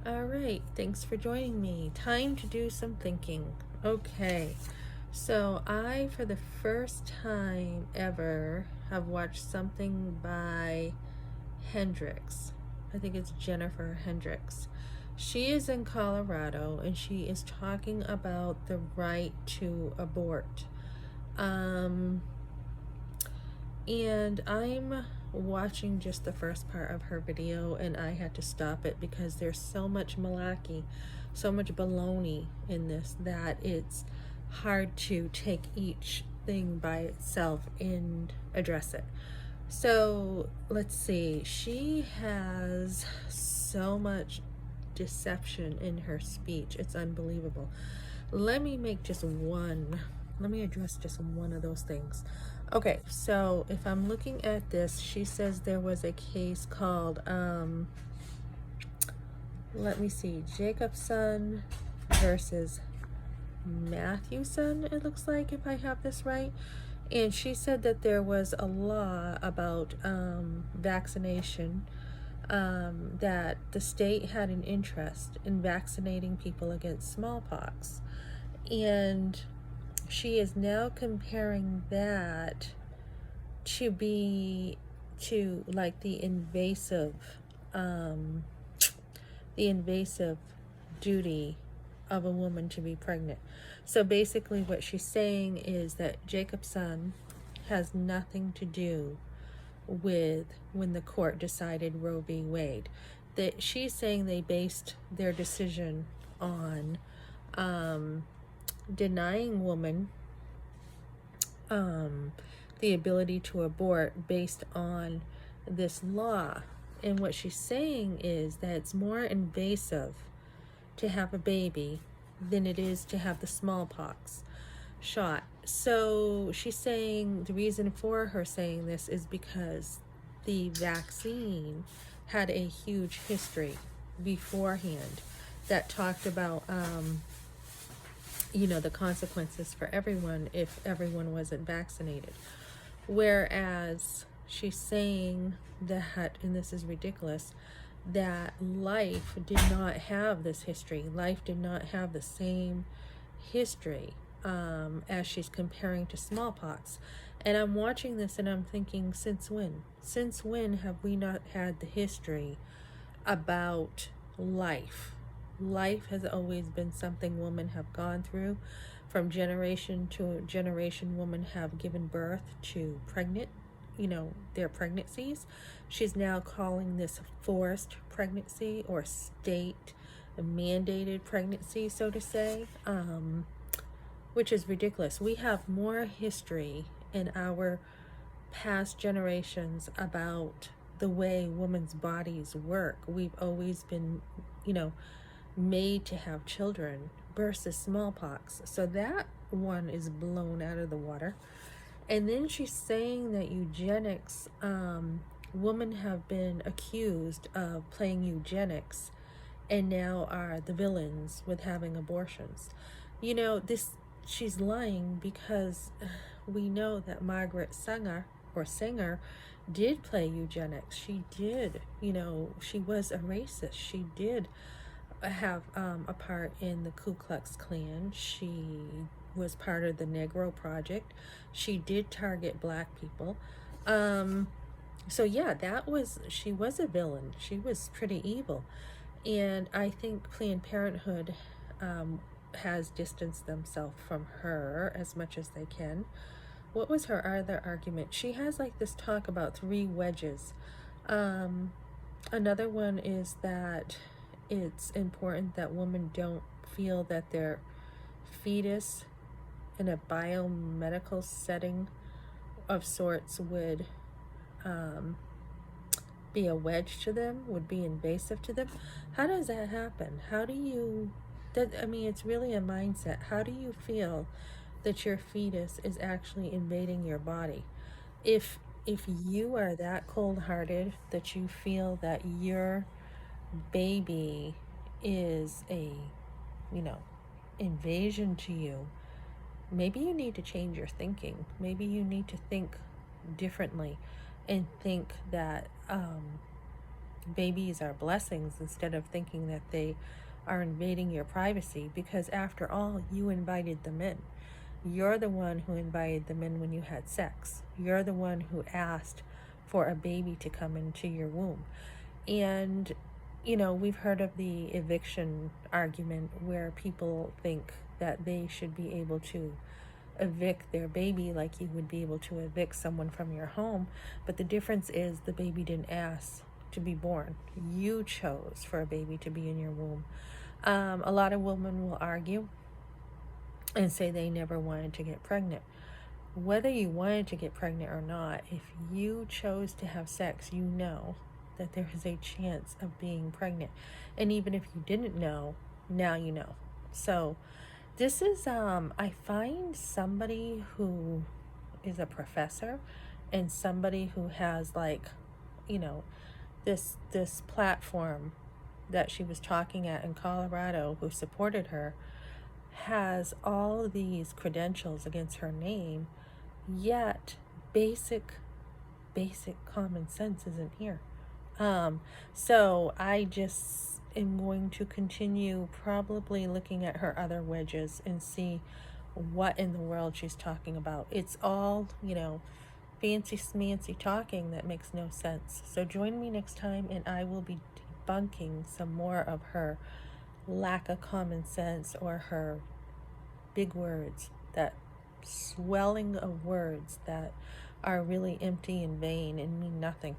All right, thanks for joining me. Time to do some thinking. Okay, so I, for the first time ever, have watched something by Hendricks. I think it's Jennifer Hendricks. She is in Colorado and she is talking about the right to abort. Um, and I'm watching just the first part of her video and I had to stop it because there's so much malarkey, so much baloney in this that it's hard to take each thing by itself and address it. So let's see, she has so much deception in her speech. It's unbelievable. Let me address just one of those things. Okay, so if I'm looking at this, she says there was a case called, let me see, Jacobson versus Matthewson, it looks like, if I have this right. And she said that there was a law about vaccination, that the state had an interest in vaccinating people against smallpox. And she is now comparing that to like the invasive duty of a woman to be pregnant. So basically what she's saying is that Jacobson has nothing to do with when the court decided Roe v. Wade. That she's saying they based their decision on denying women the ability to abort based on this law. And what she's saying is that it's more invasive to have a baby than it is to have the smallpox shot. So she's saying the reason for her saying this is because the vaccine had a huge history beforehand that talked about the consequences for everyone if everyone wasn't vaccinated. Whereas she's saying that, and this is ridiculous, that life did not have this history. Life did not have the same history as she's comparing to smallpox. And I'm watching this and I'm thinking, since when? Since when have we not had the history about life? Life has always been something women have gone through. From generation to generation, women have given birth to their pregnancies. She's now calling this forced pregnancy or state mandated pregnancy, so to say, which is ridiculous. We have more history in our past generations about the way women's bodies work. We've always been, made to have children versus smallpox. So that one is blown out of the water. And then she's saying that eugenics, women have been accused of playing eugenics and now are the villains with having abortions. She's lying because we know that Margaret Sanger did play eugenics. She did, she was a racist. She did have a part in the Ku Klux Klan. She was part of the Negro Project. She did target black people. So yeah, she was a villain. She was pretty evil. And I think Planned Parenthood has distanced themselves from her as much as they can. What was her other argument? She has like this talk about 3 wedges. Another one is that it's important that women don't feel that their fetus in a biomedical setting of sorts would be a wedge to them, would be invasive to them. How does that happen? It's really a mindset. How do you feel that your fetus is actually invading your body? If you are that cold-hearted that you feel that your baby is a invasion to you, maybe you need to change your thinking. Maybe you need to think differently and think that babies are blessings instead of thinking that they are invading your privacy, because after all, you invited them in. You're the one who invited them in when you had sex. You're the one who asked for a baby to come into your womb. And, we've heard of the eviction argument where people think that they should be able to evict their baby like you would be able to evict someone from your home. But the difference is the baby didn't ask to be born. You chose for a baby to be in your womb. A lot of women will argue and say they never wanted to get pregnant. Whether you wanted to get pregnant or not, if you chose to have sex, you know that there is a chance of being pregnant. And even if you didn't know, now you know. So this is, I find somebody who is a professor and somebody who has this platform that she was talking at in Colorado, who supported her, has all these credentials against her name, yet basic common sense isn't here. So I just am going to continue probably looking at her other wedges and see what in the world she's talking about. It's all, fancy smancy talking that makes no sense. So join me next time and I will be debunking some more of her lack of common sense, or her big words, that swelling of words that are really empty and vain and mean nothing.